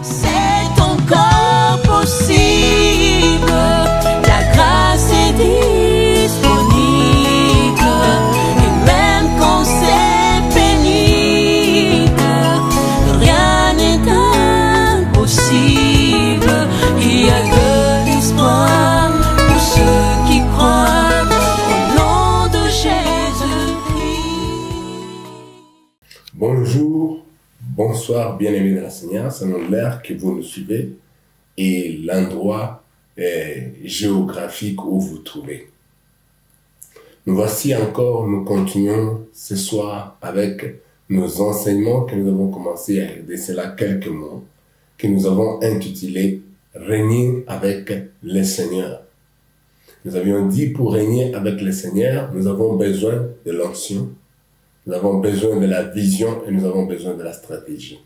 C'est encore possible. La grâce est disponible. Et même quand c'est pénible, rien n'est impossible. Il y a de l'espoir pour ceux qui croient au nom de Jésus-Christ. Bonjour, bonsoir, bien-aimés de la Seigneur, selon l'heure que vous nous suivez et l'endroit géographique où vous trouvez. Nous voici encore, nous continuons ce soir avec nos enseignements que nous avons commencé il y a de cela quelques mois, que nous avons intitulé « Régner avec le Seigneur ». Nous avions dit pour régner avec le Seigneur, nous avons besoin de l'onction, nous avons besoin de la vision et nous avons besoin de la stratégie.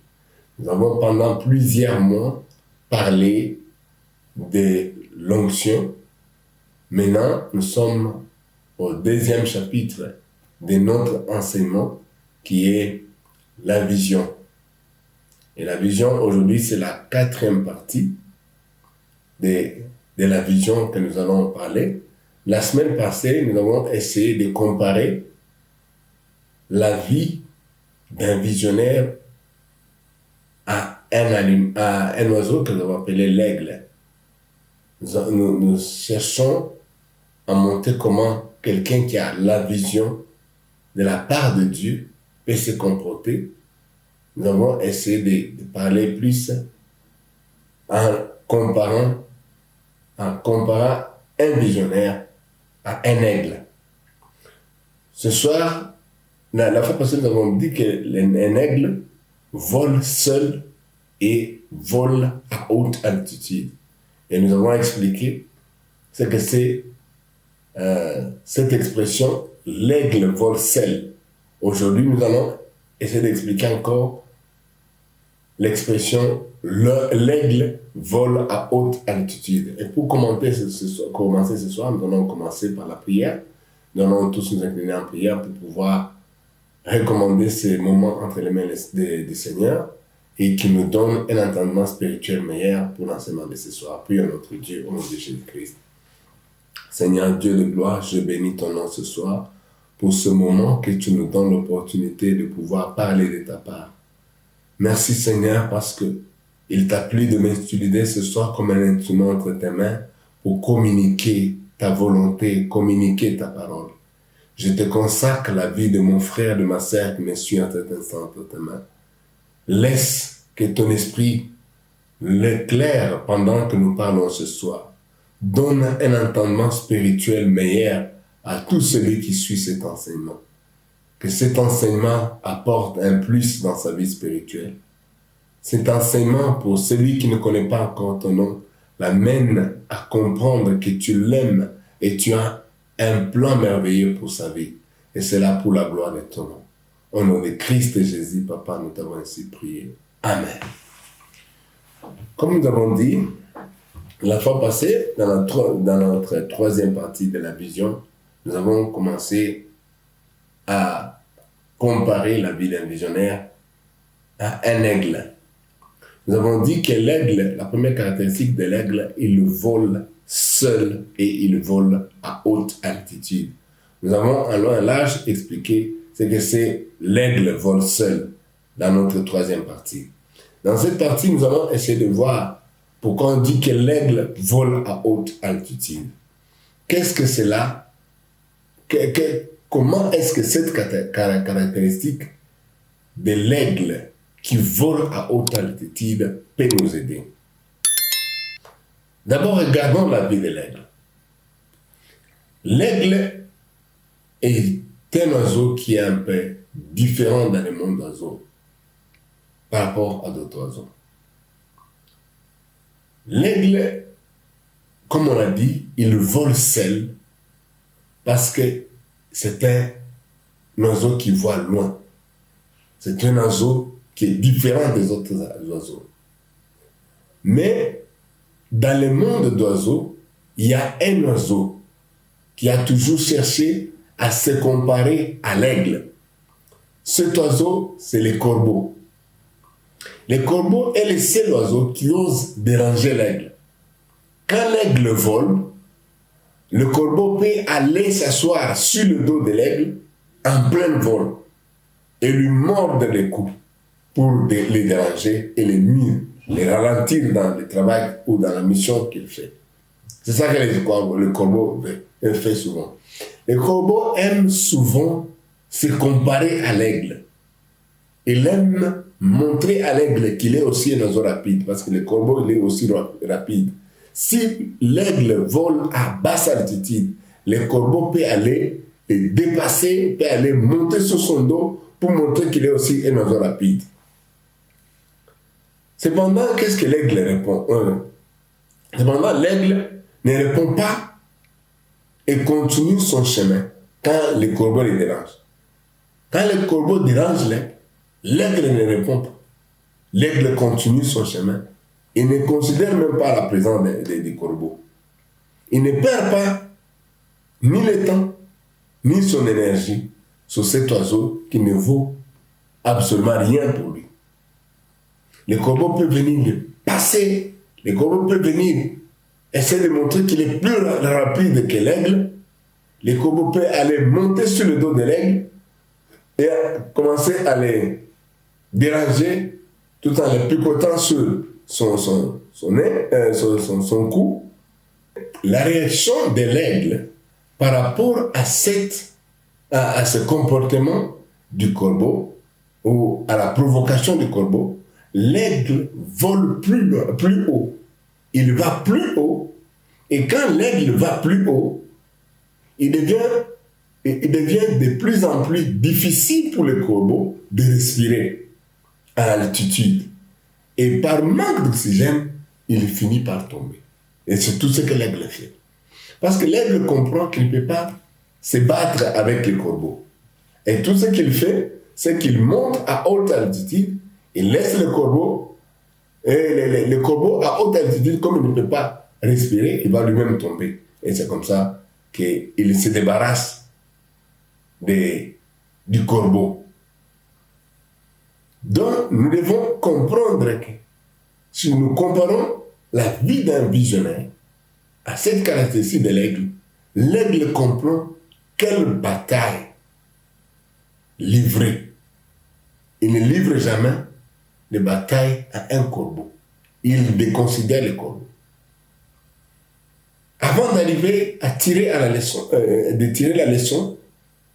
Nous avons pendant plusieurs mois parlé de l'onction. Maintenant, nous sommes au deuxième chapitre de notre enseignement qui est la vision. Et la vision, aujourd'hui, c'est la quatrième partie de la vision que nous allons parler. La semaine passée, nous avons essayé de comparer la vie d'un visionnaire à un oiseau que nous avons appelé l'aigle. Nous cherchons à montrer comment quelqu'un qui a la vision de la part de Dieu peut se comporter. Nous avons essayé de parler plus en comparant un visionnaire à un aigle. Ce soir, la fois passée, nous avons dit qu'un aigle vole seul et vole à haute altitude. Et nous avons expliqué ce que c'est cette expression, l'aigle vole seul. Aujourd'hui, nous allons essayer d'expliquer encore l'expression, l'aigle vole à haute altitude. Et pour commencer ce soir, nous allons commencer par la prière. Nous allons tous nous incliner en prière pour pouvoir recommander ces moments entre les mains du Seigneur et qui nous donne un entendement spirituel meilleur pour l'enseignement de ce soir. Prions notre Dieu au nom de Jésus-Christ. Seigneur Dieu de gloire, je bénis ton nom ce soir pour ce moment que tu nous donnes l'opportunité de pouvoir parler de ta part. Merci Seigneur parce que il t'a plu de m'utiliser ce soir comme un instrument entre tes mains pour communiquer ta volonté, communiquer ta parole. Je te consacre la vie de mon frère, de ma sœur qui me suit en cet instant entre tes mains. Laisse que ton esprit l'éclaire pendant que nous parlons ce soir. Donne un entendement spirituel meilleur à tout celui qui suit cet enseignement. Que cet enseignement apporte un plus dans sa vie spirituelle. Cet enseignement, pour celui qui ne connaît pas encore ton nom, l'amène à comprendre que tu l'aimes et tu as un plan merveilleux pour sa vie. Et c'est là pour la gloire de ton nom. Au nom de Christ et Jésus, Papa, nous t'avons ainsi prié. Amen. Comme nous avons dit, la fois passée, dans notre troisième partie de la vision, nous avons commencé à comparer la vie d'un visionnaire à un aigle. Nous avons dit que l'aigle, la première caractéristique de l'aigle, il vole seul et il vole à haute altitude. Nous avons en long et large expliqué ce que c'est l'aigle vole seul dans notre troisième partie. Dans cette partie, nous allons essayer de voir pourquoi on dit que l'aigle vole à haute altitude. Qu'est-ce que c'est là? Comment est-ce que cette caractéristique de l'aigle qui vole à haute altitude peut nous aider? D'abord, regardons la vie de l'aigle. L'aigle est un oiseau qui est un peu différent dans le monde d'oiseaux par rapport à d'autres oiseaux. L'aigle, comme on l'a dit, il vole seul parce que c'est un oiseau qui voit loin. C'est un oiseau qui est différent des autres oiseaux. Mais dans le monde d'oiseaux, il y a un oiseau qui a toujours cherché à se comparer à l'aigle. Cet oiseau, c'est le corbeau. Le corbeau est le seul oiseau qui ose déranger l'aigle. Quand l'aigle vole, le corbeau peut aller s'asseoir sur le dos de l'aigle en plein vol et lui mordre les coups pour les déranger et les nuire, les ralentir dans le travail ou dans la mission qu'il fait. C'est ça que le corbeau fait souvent. Le corbeau aime souvent se comparer à l'aigle. Il aime montrer à l'aigle qu'il est aussi un oiseau rapide, parce que le corbeau il est aussi rapide. Si l'aigle vole à basse altitude, le corbeau peut aller le dépasser, peut aller monter sur son dos pour montrer qu'il est aussi un oiseau rapide. Cependant, qu'est-ce que l'aigle répond? Cependant, l'aigle ne répond pas et continue son chemin quand le corbeau le dérange. Quand le corbeau dérange l'aigle ne répond pas. L'aigle continue son chemin. Il ne considère même pas la présence des corbeaux. Il ne perd pas ni le temps, ni son énergie sur cet oiseau qui ne vaut absolument rien pour lui. Le corbeau peut venir le passer. Le corbeau peut venir essayer de montrer qu'il est plus rapide que l'aigle. Le corbeau peut aller monter sur le dos de l'aigle et commencer à les déranger tout en les picotant sur son cou. La réaction de l'aigle par rapport à ce comportement du corbeau ou à la provocation du corbeau, l'aigle vole plus haut. Il va plus haut. Et quand l'aigle va plus haut, il devient de plus en plus difficile pour le corbeau de respirer à altitude. Et par manque d'oxygène, il finit par tomber. Et c'est tout ce que l'aigle fait. Parce que l'aigle comprend qu'il ne peut pas se battre avec le corbeau. Et tout ce qu'il fait, c'est qu'il monte à haute altitude, il laisse le corbeau, et le corbeau à haute altitude, comme il ne peut pas respirer, il va lui-même tomber. Et c'est comme ça qu'il se débarrasse du corbeau. Donc, nous devons comprendre que si nous comparons la vie d'un visionnaire à cette caractéristique de l'aigle, l'aigle comprend quelle bataille livrer. Il ne livre jamais de bataille à un corbeau. Il déconsidère le corbeau. Avant d'arriver à tirer la leçon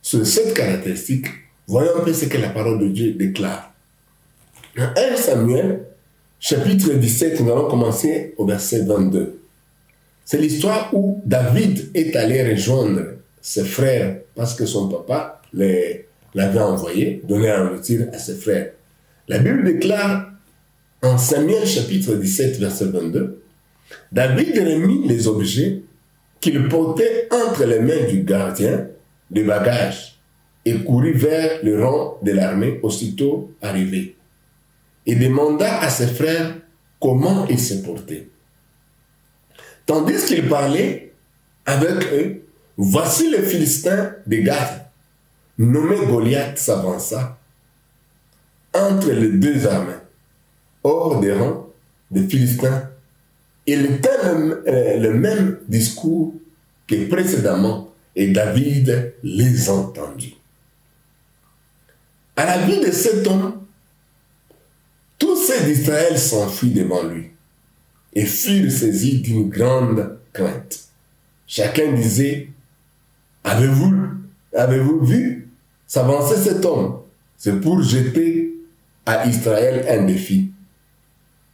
sur cette caractéristique, voyons un peu ce que la parole de Dieu déclare. Dans 1 Samuel, chapitre 17, nous allons commencer au verset 22. C'est l'histoire où David est allé rejoindre ses frères parce que son papa l'avait envoyé, donné à nourriture à ses frères. La Bible déclare en Samuel chapitre 17, verset 22, David remit les objets qu'il portait entre les mains du gardien de bagages et courut vers le rang de l'armée aussitôt arrivé. Il demanda à ses frères comment ils se portaient. Tandis qu'il parlait avec eux, voici le Philistin de Gath, nommé Goliath, s'avança entre les deux armées, hors des rangs des Philistins. Il tint le même discours que précédemment, et David les entendit. À la vue de cet homme, tous ceux d'Israël s'enfuient devant lui et furent saisis d'une grande crainte. Chacun disait, avez-vous vu s'avancer cet homme? C'est pour jeter à Israël un défi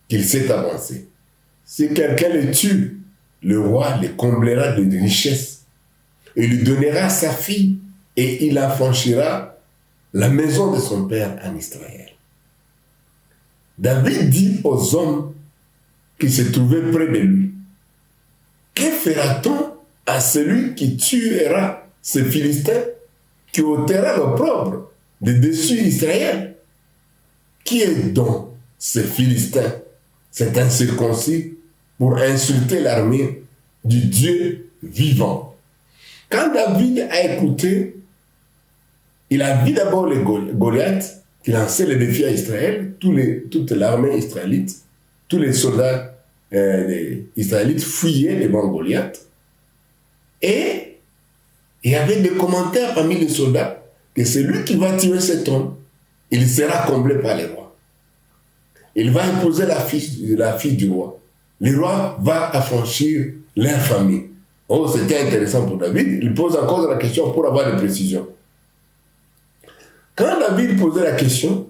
qu'il s'est avancé. Si quelqu'un le tue, le roi le comblera de richesses et lui donnera sa fille et il affranchira la maison de son père en Israël. David dit aux hommes qui se trouvaient près de lui, que fera-t-on à celui qui tuera ce Philistin, qui ôtera l'opprobre de dessus Israël? Qui est donc ce Philistin, cet incirconcis, pour insulter l'armée du Dieu vivant? Quand David a écouté, il a vu d'abord le Goliath qui lançait le défi à Israël, toute l'armée israélite, tous les soldats israélites fuyaient devant Goliath. Et il y avait des commentaires parmi les soldats que celui qui va tuer cet homme, il sera comblé par les rois. Il va épouser la fille du roi. Le roi va affranchir leur famille. Oh, c'était intéressant pour David. Il pose encore la question pour avoir des précisions. Quand David posait la question,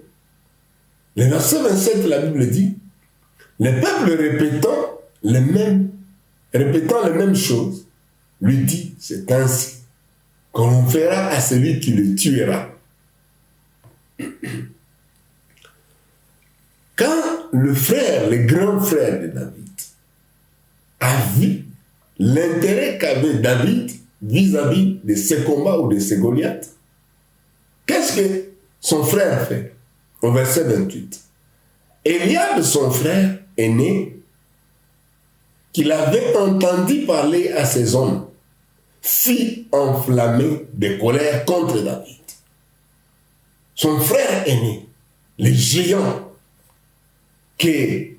le verset 27 de la Bible dit, le peuple répétant les mêmes choses, lui dit, c'est ainsi qu'on fera à celui qui le tuera. Quand le grand frère de David, a vu l'intérêt qu'avait David vis-à-vis de ses combats ou de ses Goliaths, qu'est-ce que son frère fait? Au verset 28. Eliab, son frère aîné, qu'il avait entendu parler à ses hommes, fit enflammer de colère contre David. Son frère aîné, le géant que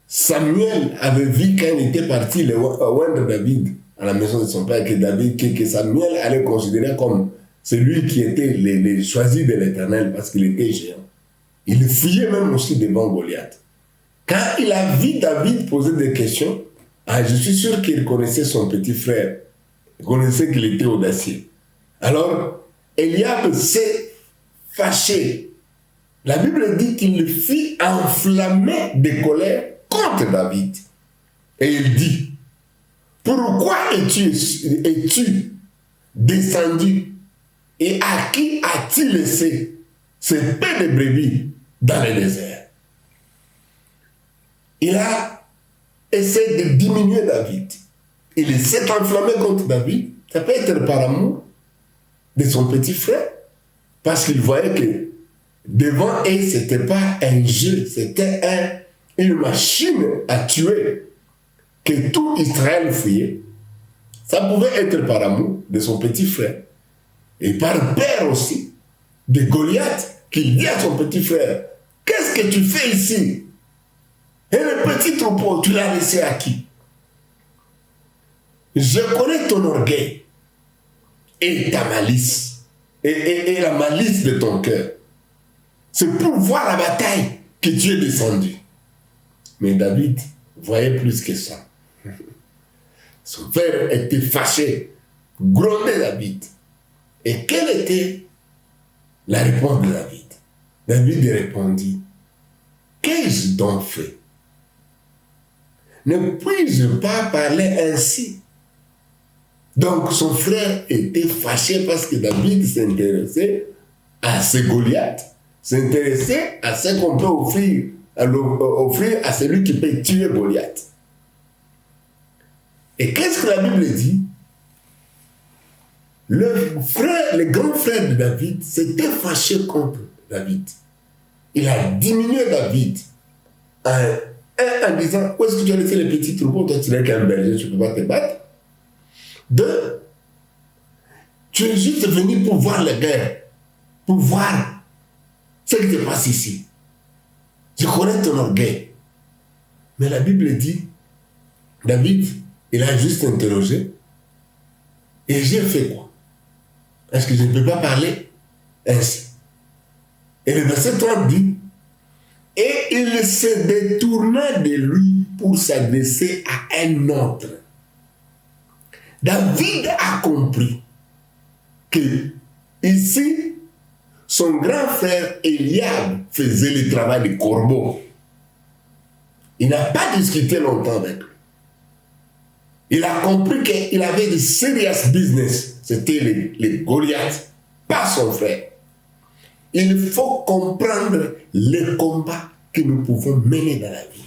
Samuel avait vu quand il était parti oindre David à la maison de son père, que Samuel allait considérer comme celui qui était le choisi de l'Éternel parce qu'il était géant. Il fuyait même aussi devant Goliath. Quand il a vu David poser des questions, je suis sûr qu'il connaissait son petit frère. Il connaissait qu'il était audacieux. Alors, Eliab s'est fâché. La Bible dit qu'il le fit enflammer de colère contre David. Et il dit, pourquoi es-tu descendu et à qui as-tu laissé ces paix de brebis dans le désert? Il a essayé de diminuer David. Il s'est enflammé contre David. Ça peut être par amour de son petit frère, parce qu'il voyait que devant eux, ce n'était pas un jeu, c'était une machine à tuer, que tout Israël fuyait. Ça pouvait être par amour de son petit frère, et par peur aussi de Goliath, qui dit à son petit frère, qu'est-ce que tu fais ici? Et le petit troupeau, tu l'as laissé à qui? Je connais ton orgueil et ta malice, et la malice de ton cœur. C'est pour voir la bataille que tu es descendu. Mais David voyait plus que ça. Son frère était fâché, grondait David. Et quelle était la réponse de David? David répondit, qu'ai-je donc fait? Ne puis-je pas parler ainsi? Donc son frère était fâché parce que David s'intéressait à ce Goliath, s'intéressait à ce qu'on peut offrir à celui qui peut tuer Goliath. Et qu'est-ce que la Bible dit? Le grand frère de David s'était fâché contre David. Il a diminué David en disant, où est-ce que tu as laissé les petits troupeaux? Toi, tu n'es qu'un berger, tu ne peux pas te battre. 2, tu es juste venu pour voir la guerre, pour voir ce qui se passe ici. Je connais ton orgueil. Mais la Bible dit, David, il a juste interrogé. Et j'ai fait quoi? Est-ce que je ne peux pas parler ainsi? Et le verset 30 dit, et il se détourna de lui pour s'adresser à un autre. David a compris que ici, son grand frère Eliab faisait le travail de corbeau. Il n'a pas discuté longtemps avec lui. Il a compris qu'il avait de serious business. C'était les Goliath, pas son frère. Il faut comprendre les combats que nous pouvons mener dans la vie.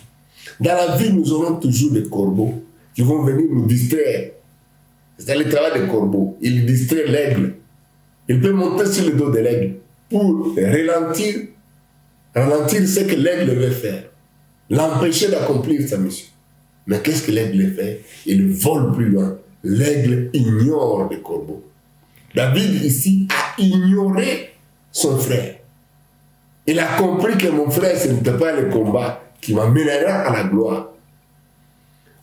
Dans la vie, nous aurons toujours des corbeaux qui vont venir nous distraire. C'est le travail des corbeaux. Il distrait l'aigle. Il peut monter sur le dos de l'aigle pour ralentir ce que l'aigle veut faire, l'empêcher d'accomplir sa mission. Mais qu'est-ce que l'aigle fait? Il vole plus loin. L'aigle ignore le corbeau. David ici a ignoré son frère. Il a compris que mon frère, ce n'était pas le combat qui m'amènera à la gloire.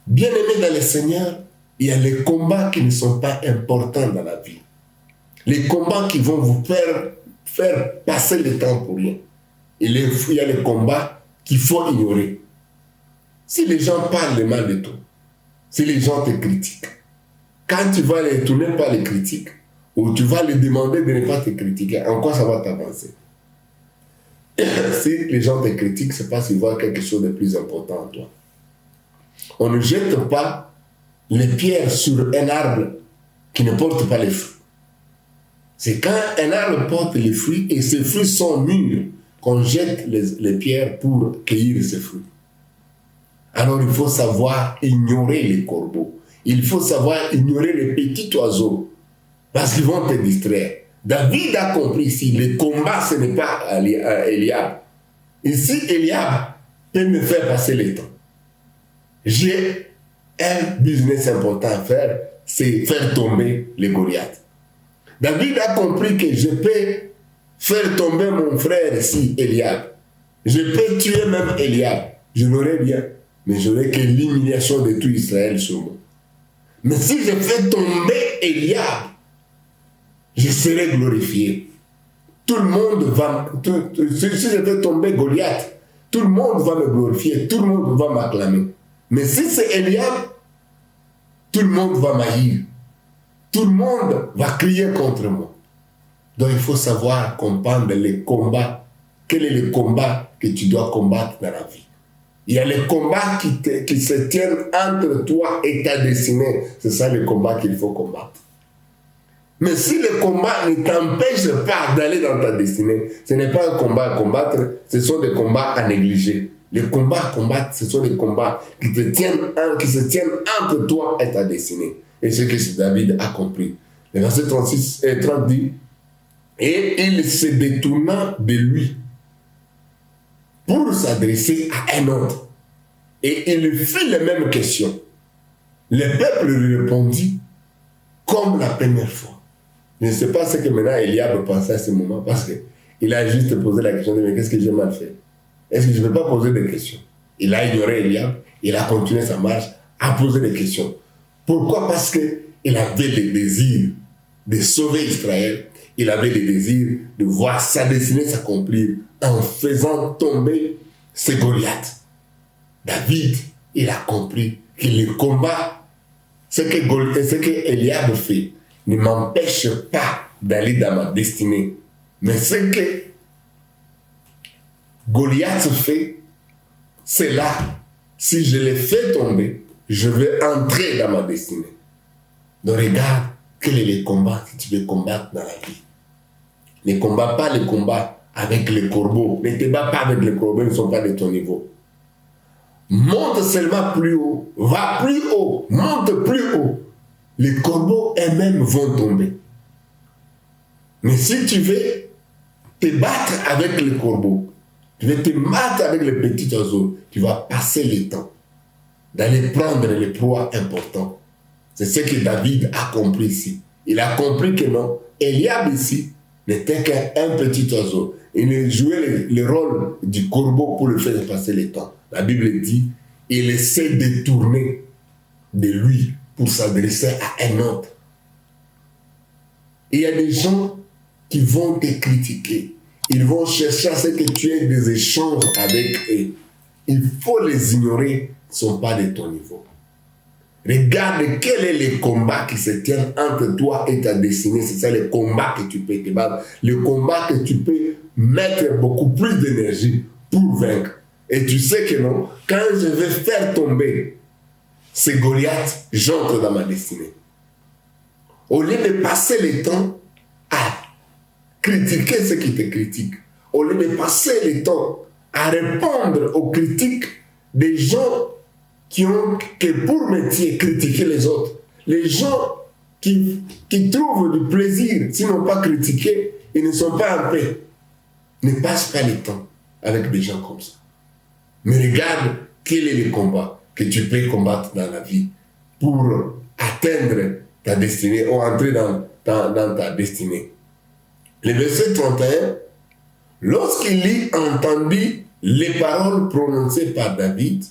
Bien-aimés dans le Seigneur, il y a les combats qui ne sont pas importants dans la vie. Les combats qui vont vous faire passer le temps pour rien. Il y a les combats qu'il faut ignorer. Si les gens parlent de mal de toi, si les gens te critiquent, quand tu vas les tourner par les critiques, ou tu vas les demander de ne pas te critiquer, en quoi ça va t'avancer? Si les gens te critiquent, c'est parce qu'ils voient quelque chose de plus important en toi. On ne jette pas les pierres sur un arbre qui ne porte pas les fruits. C'est quand un arbre porte les fruits et ses fruits sont mûrs qu'on jette les pierres pour cueillir ces fruits. Alors il faut savoir ignorer les corbeaux. Il faut savoir ignorer les petits oiseaux parce qu'ils vont te distraire. David a compris ici, le combat ce n'est pas Eliab. Ici, Eliab peut me faire passer le temps. J'ai un business important à faire, c'est faire tomber les Goliaths. David a compris que je peux faire tomber mon frère ici, Eliab. Je peux tuer même Eliab. Je n'aurai rien, mais j'aurai que l'humiliation de tout Israël sur moi. Mais si je fais tomber Eliab, je serai glorifié. Tout le monde va... si je fais tomber Goliath, tout le monde va me glorifier, tout le monde va m'acclamer. Mais si c'est Eliab, tout le monde va m'haïr. Tout le monde va crier contre moi. Donc il faut savoir comprendre les combats. Quel est le combat que tu dois combattre dans la vie? Il y a les combats qui se tiennent entre toi et ta destinée. C'est ça le combat qu'il faut combattre. Mais si le combat ne t'empêche pas d'aller dans ta destinée, ce n'est pas un combat à combattre, ce sont des combats à négliger. Les combats à combattre, ce sont des combats qui se tiennent entre toi et ta destinée. Et c'est ce que David a compris. Le verset 36 et 30 dit, et il se détourna de lui pour s'adresser à un autre. Et il lui fit les mêmes questions. Le peuple lui répondit comme la première fois. Je ne sais pas ce que maintenant Eliab pensait à ce moment parce qu'il a juste posé la question de mais qu'est-ce que j'ai mal fait? Est-ce que je ne vais pas poser des questions? Il a ignoré Eliab, il a continué sa marche à poser des questions. Pourquoi? Parce qu'il avait le désir de sauver Israël. Il avait le désir de voir sa destinée s'accomplir en faisant tomber ces Goliaths. David, il a compris que le combat, ce que Eliab fait, ne m'empêche pas d'aller dans ma destinée. Mais ce que Goliath fait, c'est là. Si je le fais tomber, je vais entrer dans ma destinée. Donc regarde, quel est le combat que tu veux combattre dans la vie. Ne combat pas le combat avec les corbeaux. Ne te bats pas avec les corbeaux, ils ne sont pas de ton niveau. Monte seulement plus haut. Va plus haut. Monte plus haut. Les corbeaux eux-mêmes vont tomber. Mais si tu veux te battre avec les corbeaux, tu veux te battre avec les petits oiseaux, tu vas passer le temps d'aller prendre les proies importants. C'est ce que David a compris ici. Il a compris que non, Eliab ici n'était qu'un petit oiseau. Il jouait le rôle du corbeau pour le faire passer le temps. La Bible dit, il s'est détourné de lui pour s'adresser à un autre. Il y a des gens qui vont te critiquer. Ils vont chercher à ce que tu aies des échanges avec eux. Il faut les ignorer, ils ne sont pas de ton niveau. Regarde quel est le combat qui se tient entre toi et ta destinée. C'est ça le combat que tu peux te battre. Le combat que tu peux mettre beaucoup plus d'énergie pour vaincre. Et tu sais que non, quand je vais faire tomber ces Goliaths, j'entre dans ma destinée. Au lieu de passer le temps à critiquer ceux qui te critiquent, au lieu de passer le temps à répondre aux critiques des gens qui ont que pour métier critiquer les autres, les gens qui trouvent du plaisir, s'ils n'ont pas critiqué, ils ne sont pas en paix. Ne passe pas le temps avec des gens comme ça. Mais regarde quel est le combat que tu peux combattre dans la vie pour atteindre ta destinée ou entrer dans ta destinée. Le verset 31, lorsqu'Élie entendit les paroles prononcées par David,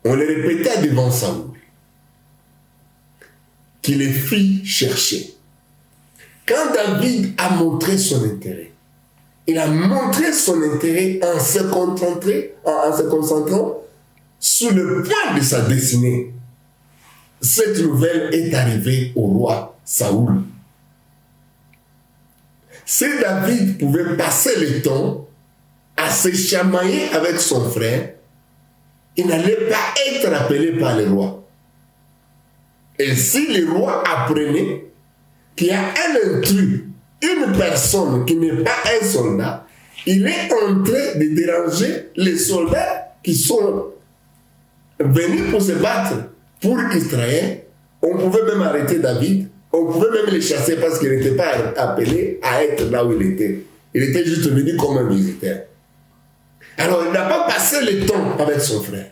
on les répétait devant Saoul, qui les fit chercher. Quand David a montré son intérêt, il a montré son intérêt en se concentrant sur le point de sa destinée. Cette nouvelle est arrivée au roi Saoul. Si David pouvait passer le temps à se chamailler avec son frère, il n'allait pas être appelé par le roi. Et si le roi apprenait qu'il y a un intrus, une personne qui n'est pas un soldat, il est en train de déranger les soldats qui sont venus pour se battre pour Israël, on pouvait même arrêter David, on pouvait même les chasser parce qu'il n'était pas appelé à être là où il était. Il était juste venu comme un visiteur. Alors il n'a pas passé le temps avec son frère.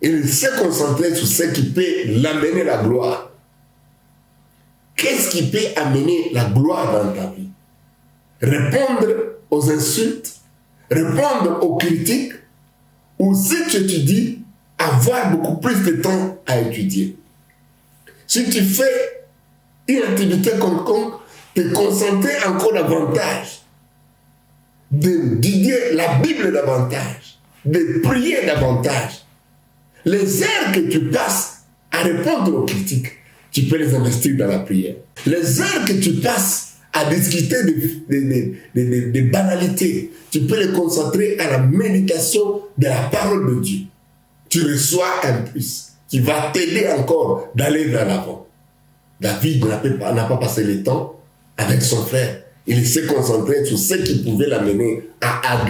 Il s'est concentré sur ce qui peut l'amener la gloire. Qu'est-ce qui peut amener la gloire dans ta vie? Répondre aux insultes, répondre aux critiques, ou si tu étudies, avoir beaucoup plus de temps à étudier. Si tu fais une activité quelconque, te concentrer encore davantage, d'étudier la Bible davantage, de prier davantage. Les heures que tu passes à répondre aux critiques, tu peux les investir dans la prière. Les heures que tu passes à discuter des banalités, tu peux les concentrer à la méditation de la parole de Dieu. Tu reçois un plus qui va t'aider encore d'aller vers l'avant. David n'a pas passé le temps avec son frère. Il s'est concentré sur ce qui pouvait l'amener à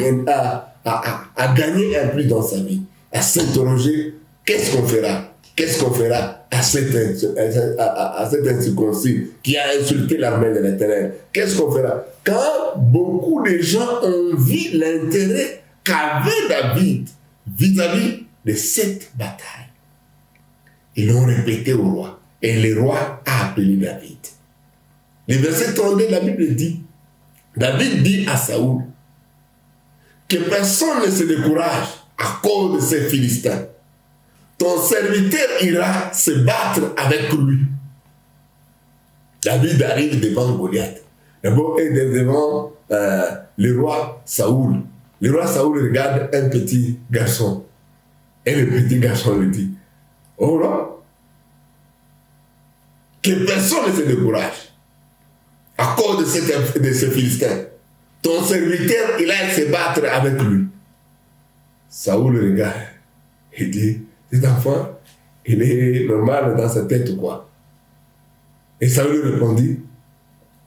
gagner un plus dans sa vie, à s'interroger, qu'est-ce qu'on fera? Qu'est-ce qu'on fera à cet incirconcis qui a insulté l'armée de l'Éternel? Qu'est-ce qu'on fera? Quand beaucoup de gens ont vu l'intérêt qu'avait David vis-à-vis de cette bataille, ils l'ont répété au roi. Et le roi a appelé David. Le verset 32, la Bible dit, David dit à Saoul que personne ne se décourage à cause de ces Philistins. Ton serviteur ira se battre avec lui. David arrive devant Goliath. D'abord, il est devant le roi Saoul. Le roi Saoul regarde un petit garçon. Et le petit garçon lui dit, oh roi, que personne ne se décourage à cause de ce Philistin. Ton serviteur, il a se battre avec lui. Saoul regarde et dit, cet enfant, il est normal dans sa tête ou quoi? Et Saoul répondit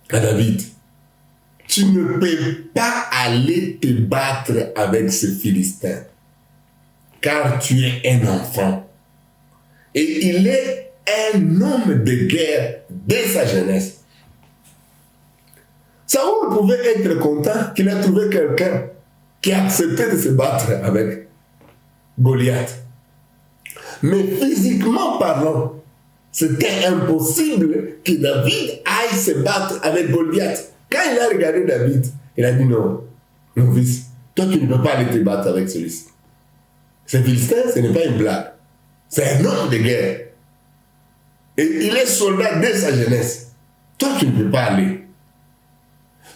à David, tu ne peux pas aller te battre avec ce Philistin, car tu es un enfant. Et il est un homme de guerre dès sa jeunesse. Saoul pouvait être content qu'il a trouvé quelqu'un qui acceptait de se battre avec Goliath. Mais physiquement parlant, c'était impossible que David aille se battre avec Goliath. Quand il a regardé David, il a dit non, mon fils, toi tu ne peux pas aller te battre avec celui-ci. Ce Philistin, ce n'est pas une blague. C'est un homme de guerre. Et il est soldat dès sa jeunesse. Toi, tu ne peux pas aller.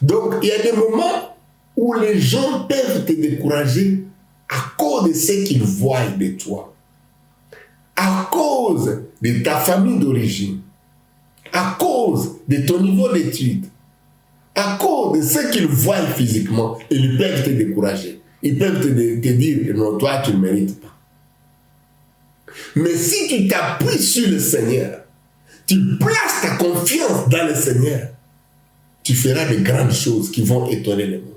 Donc, il y a des moments où les gens peuvent te décourager à cause de ce qu'ils voient de toi. À cause de ta famille d'origine. À cause de ton niveau d'études. À cause de ce qu'ils voient physiquement. Ils peuvent te décourager. Ils peuvent te dire, non, toi, tu ne mérites pas. Mais si tu t'appuies sur le Seigneur, tu places ta confiance dans le Seigneur, tu feras de grandes choses qui vont étonner le monde.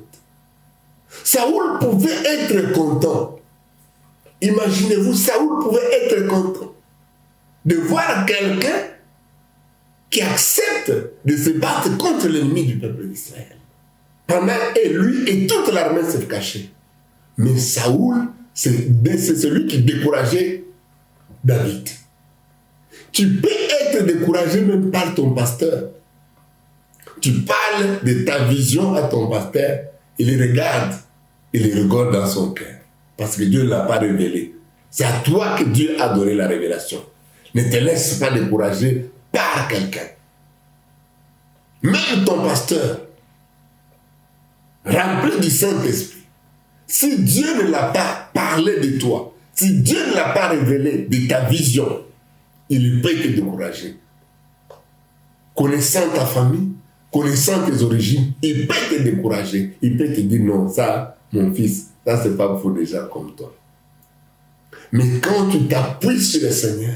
Saoul pouvait être content. Imaginez-vous, Saoul pouvait être content de voir quelqu'un qui accepte de se battre contre l'ennemi du peuple d'Israël. Pendant que lui et toute l'armée se cachaient. Mais Saoul, c'est celui qui décourageait David. Tu peux être découragé même par ton pasteur. tu parles de ta vision à ton pasteur, il regarde dans son cœur. Parce que Dieu ne l'a pas révélé. C'est à toi que Dieu a donné la révélation. Ne te laisse pas décourager par quelqu'un. Même ton pasteur, rempli du Saint-Esprit, si Dieu ne l'a pas parlé de toi, si Dieu ne l'a pas révélé de ta vision, il peut te décourager. Connaissant ta famille, connaissant tes origines, il peut te décourager. Il peut te dire non, ça, mon fils, ça c'est pas pour des gens comme toi. Mais quand tu t'appuies sur le Seigneur,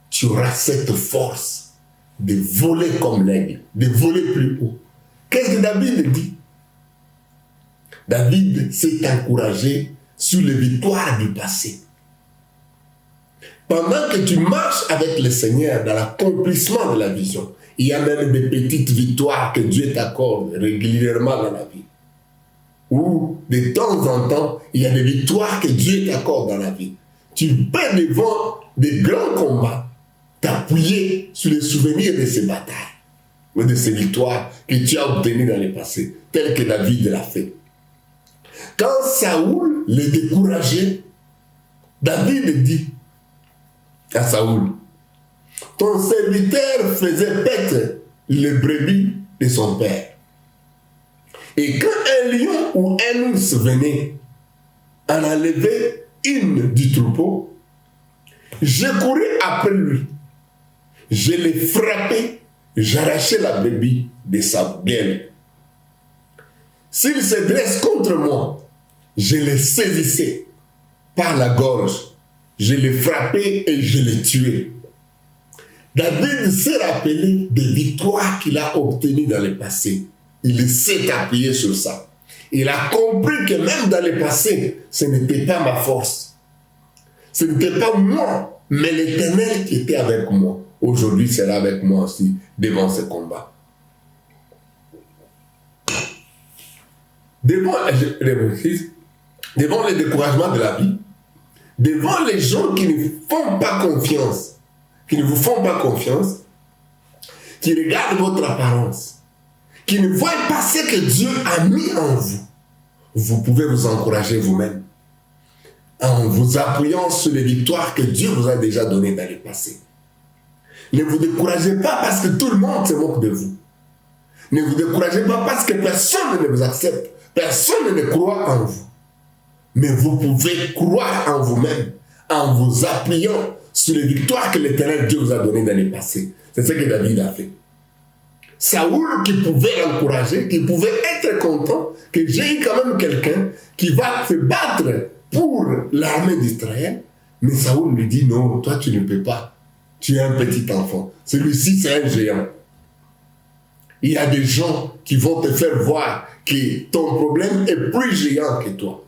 tu auras cette force de voler comme l'aigle, de voler plus haut. Qu'est-ce que David dit? David s'est encouragé sur les victoires du passé. Pendant que tu marches avec le Seigneur dans l'accomplissement de la vision, il y a même des petites victoires que Dieu t'accorde régulièrement dans la vie. Ou de temps en temps, il y a des victoires que Dieu t'accorde dans la vie. Tu peux devant des grands combats t'appuyer sur les souvenirs de ces batailles ou de ces victoires que tu as obtenues dans le passé, telles que David l'a fait. Quand Saoul le décourageait, David dit à Saoul, ton serviteur faisait paître les brebis de son père. Et quand un lion ou un ours venait en enlever une du troupeau, je courais après lui. Je l'ai frappé, j'arrachais la brebis de sa gueule. S'il se dresse contre moi, je le saisissais par la gorge. Je l'ai frappé et je l'ai tué. David s'est rappelé des victoires qu'il a obtenues dans le passé. Il s'est appuyé sur ça. Il a compris que même dans le passé, ce n'était pas ma force. Ce n'était pas moi, mais l'Éternel qui était avec moi. Aujourd'hui, sera avec moi aussi devant ce combat. Devant le découragement de la vie, devant les gens qui ne font pas confiance, qui ne vous font pas confiance, qui regardent votre apparence, qui ne voient pas ce que Dieu a mis en vous, vous pouvez vous encourager vous-même en vous appuyant sur les victoires que Dieu vous a déjà données dans le passé. Ne vous découragez pas parce que tout le monde se moque de vous. Ne vous découragez pas parce que personne ne vous accepte. Personne ne croit en vous. Mais vous pouvez croire en vous-même en vous appuyant sur les victoires que l'Éternel Dieu vous a données dans le passé. C'est ce que David a fait. Saoul qui pouvait l'encourager, qui pouvait être content que j'ai eu quand même quelqu'un qui va se battre pour l'armée d'Israël. Mais Saoul lui dit non, toi tu ne peux pas. Tu es un petit enfant. Celui-ci c'est un géant. Il y a des gens qui vont te faire voir que ton problème est plus géant que toi.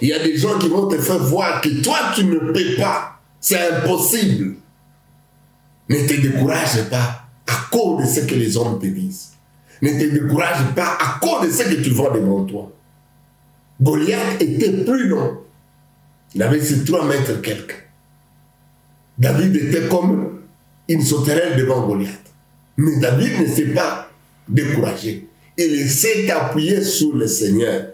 Il y a des gens qui vont te faire voir que toi tu ne peux pas. C'est impossible. Ne te décourage pas à cause de ce que les hommes te disent. Ne te décourage pas à cause de ce que tu vois devant toi. Goliath était plus long. Il avait ces 3 mètres quelques. David était comme une sauterelle devant Goliath. Mais David ne s'est pas découragé. Il s'est appuyé sur le Seigneur.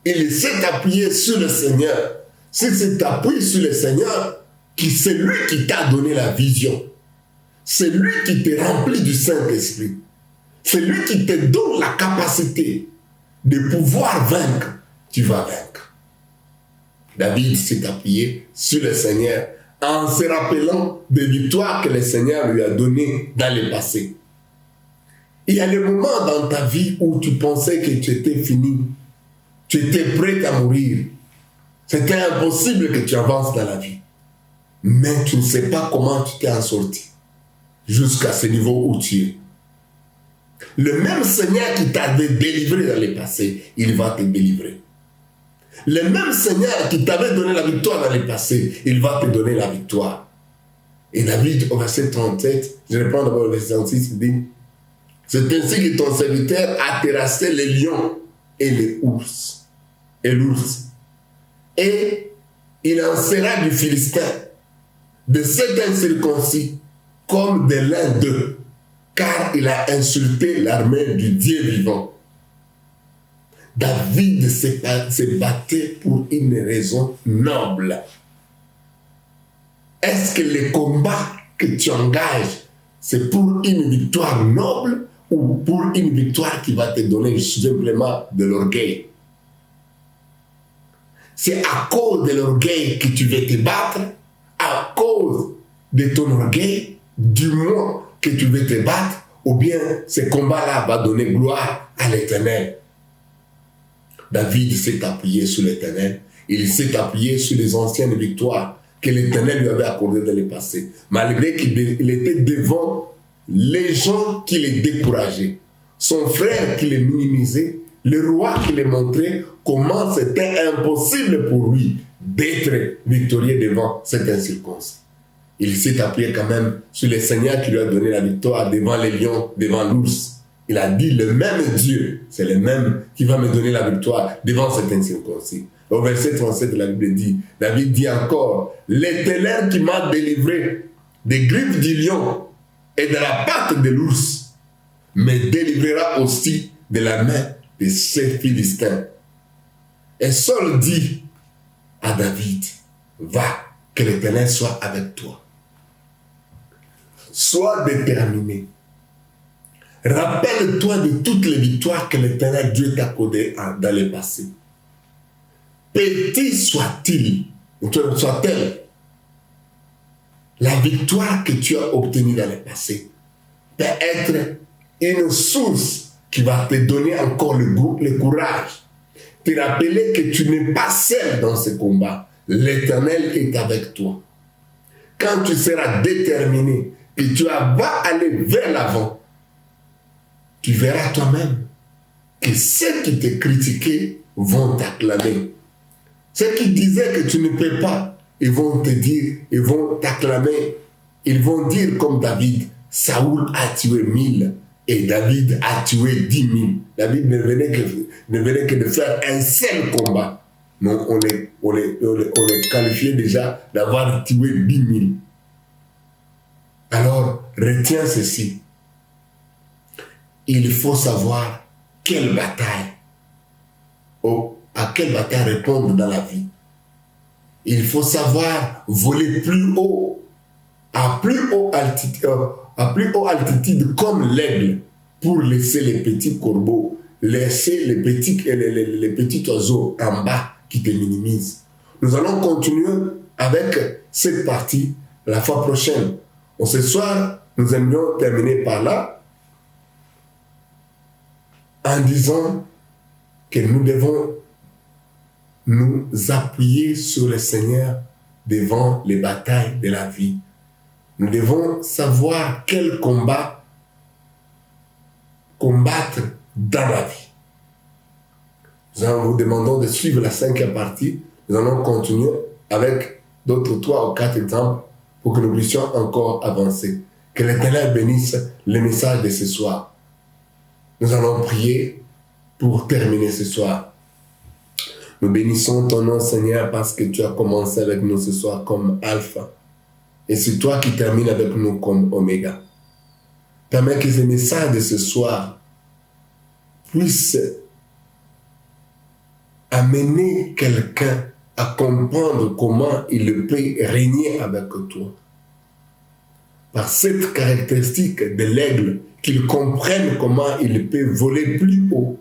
Il s'est appuyé sur le Seigneur. C'est cet appui sur le Seigneur qui c'est lui qui t'a donné la vision. C'est lui qui te remplit du Saint-Esprit. C'est lui qui te donne la capacité de pouvoir vaincre. Tu vas vaincre. David s'est appuyé sur le Seigneur en se rappelant des victoires que le Seigneur lui a données dans le passé. Il y a des moments dans ta vie où tu pensais que tu étais fini. Tu étais prêt à mourir. C'était impossible que tu avances dans la vie. Mais tu ne sais pas comment tu t'es en sorti. Jusqu'à ce niveau où tu es. Le même Seigneur qui t'avait délivré dans le passé, il va te délivrer. Le même Seigneur qui t'avait donné la victoire dans le passé, il va te donner la victoire. Et David, au verset 37, je reprends d'abord le verset 36, il dit, c'est ainsi que ton serviteur a terrassé les lions et les ours. Et l'ours. Et il en sera du Philistin, de cet incirconcis, comme de l'un d'eux. car il a insulté l'armée du Dieu vivant. David se battait pour une raison noble. Est-ce que le combat que tu engages, c'est pour une victoire noble ou pour une victoire qui va te donner simplement de l'orgueil? C'est à cause de l'orgueil que tu veux te battre, à cause de ton orgueil, du moins que tu veux te battre, ou bien ce combat-là va donner gloire à l'Éternel. David s'est appuyé sur l'Éternel, il s'est appuyé sur les anciennes victoires que l'Éternel lui avait accordées dans le passé, malgré qu'il était devant les gens qui les décourageaient, son frère qui les minimisait, le roi qui les montrait comment c'était impossible pour lui d'être victorieux devant cette circonstance. Il s'est appuyé quand même sur le Seigneur qui lui a donné la victoire devant les lions, devant l'ours. Il a dit, le même Dieu, c'est le même qui va me donner la victoire devant cette circonstance. Au verset 37 de la Bible dit, David dit encore, l'Éternel qui m'a délivré des griffes du lion et de la patte de l'ours, me délivrera aussi de la main de ces Philistins. Et Saul dit à David, va, que l'Éternel soit avec toi. Sois déterminé. Rappelle-toi de toutes les victoires que l'Éternel Dieu t'a accordées dans le passé. Petit soit-elle, la victoire que tu as obtenue dans le passé peut être une source qui va te donner encore le courage. Te rappeler que tu n'es pas seul dans ce combat. L'Éternel est avec toi. Quand tu seras déterminé, que tu vas aller vers l'avant, tu verras toi-même que ceux qui te critiquaient vont t'acclamer. Ceux qui disaient que tu ne peux pas, ils vont te dire, ils vont t'acclamer. Ils vont dire comme David, Saoul a tué 1000 et David a tué 10 000. David ne venait que de faire un seul combat. Non, on les qualifiait déjà d'avoir tué 10 000. Alors, retiens ceci. Il faut savoir quelle bataille, à quelle bataille répondre dans la vie. Il faut savoir voler plus haut, à plus haute altitude comme l'aigle, pour laisser les petits corbeaux, laisser les petits oiseaux en bas qui te minimisent. Nous allons continuer avec cette partie la fois prochaine. Ce soir, nous aimerions terminer par là en disant que nous devons nous appuyer sur le Seigneur devant les batailles de la vie. Nous devons savoir quel combat combattre dans la vie. Nous vous demandons de suivre la 5e partie. Nous allons continuer avec d'autres 3 ou 4 exemples pour que nous puissions encore avancer. Que l'Éternel bénisse le message de ce soir. Nous allons prier pour terminer ce soir. Nous bénissons ton nom, Seigneur, parce que tu as commencé avec nous ce soir comme Alpha. Et c'est toi qui termines avec nous comme Oméga. Permets que ce message de ce soir puisse amener quelqu'un à comprendre comment il peut régner avec toi. Par cette caractéristique de l'aigle, qu'il comprenne comment il peut voler plus haut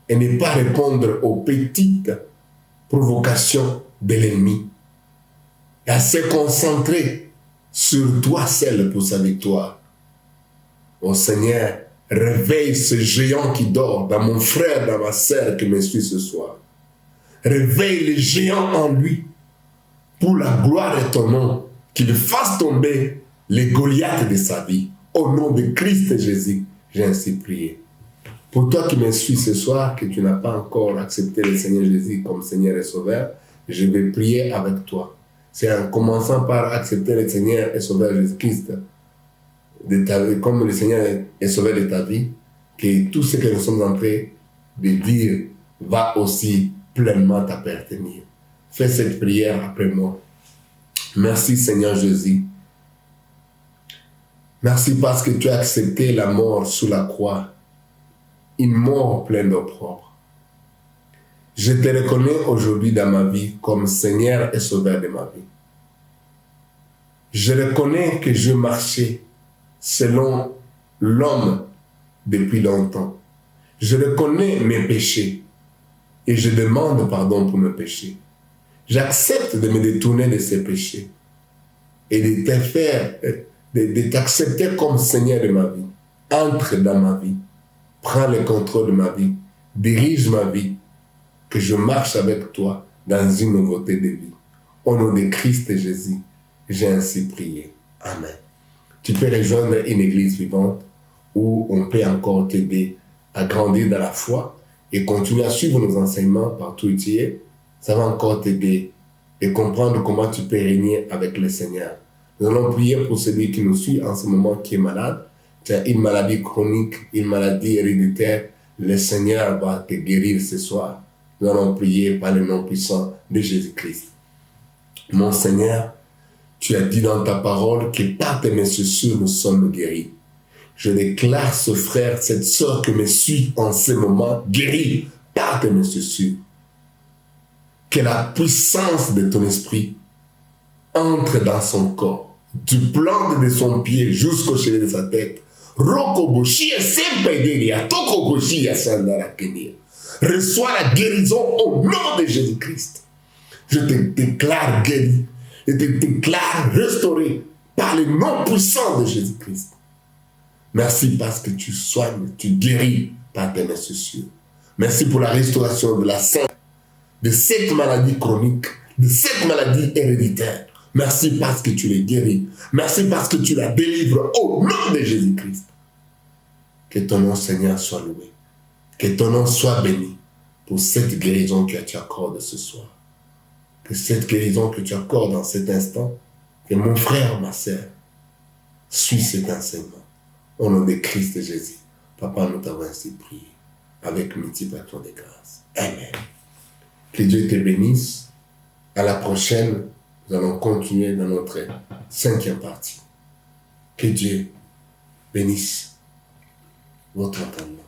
et ne pas répondre aux petites provocations de l'ennemi. Et à se concentrer sur toi seul pour sa victoire. Ô Seigneur, réveille ce géant qui dort dans mon frère, dans ma sœur qui me suit ce soir. Réveille le géant en lui pour la gloire de ton nom, qu'il fasse tomber les Goliaths de sa vie. Au nom de Christ Jésus, j'ai ainsi prié. Pour toi qui me suis ce soir, que tu n'as pas encore accepté le Seigneur Jésus comme Seigneur et Sauveur, je vais prier avec toi. C'est en commençant par accepter le Seigneur et Sauveur Jésus-Christ comme le Seigneur et Sauveur de ta vie, que tout ce que nous sommes en train de dire va aussi pleinement t'appartenir. Fais cette prière après moi. Merci Seigneur Jésus. Merci parce que tu as accepté la mort sous la croix, une mort pleine d'opprobre. Je te reconnais aujourd'hui dans ma vie comme Seigneur et Sauveur de ma vie. Je reconnais que je marchais selon l'homme depuis longtemps. Je reconnais mes péchés et je demande pardon pour mes péchés. J'accepte de me détourner de ces péchés et de te faire, de t'accepter comme Seigneur de ma vie. Entre dans ma vie, prends le contrôle de ma vie, dirige ma vie, que je marche avec toi dans une nouveauté de vie. Au nom de Christ et Jésus, j'ai ainsi prié. Amen. Tu peux rejoindre une église vivante où on peut encore t'aider à grandir dans la foi et continuer à suivre nos enseignements partout où tu es. Ça va encore t'aider et comprendre comment tu peux régner avec le Seigneur. Nous allons prier pour celui qui nous suit en ce moment qui est malade. Tu as une maladie chronique, une maladie héréditaire. Le Seigneur va te guérir ce soir. Nous allons prier par le nom puissant de Jésus-Christ. Mon Seigneur, tu as dit dans ta parole que par tes morsures nous sommes guéris. Je déclare ce frère, cette soeur qui me suit en ce moment, guéri par tes morsures. Que la puissance de ton esprit entre dans son corps, du plante de son pied jusqu'au chevet de sa tête. Reçois la guérison au nom de Jésus-Christ. Je te déclare guéri. Je te déclare restauré par le nom puissant de Jésus-Christ. Merci parce que tu soignes, tu guéris par tes morsures. Merci pour la restauration de la santé, de cette maladie chronique, de cette maladie héréditaire. Merci parce que tu les guéris. Merci parce que tu la délivres au nom de Jésus-Christ. Que ton nom, Seigneur, soit loué. Que ton nom soit béni pour cette guérison que tu accordes ce soir. Que cette guérison que tu accordes dans cet instant, que mon frère, ma sœur, suit cet enseignement. Au nom de Christ et Jésus. Papa, nous t'avons ainsi prié avec multiplication de grâce. Amen. Que Dieu te bénisse. À la prochaine, nous allons continuer dans notre 5e partie. Que Dieu bénisse votre entendement.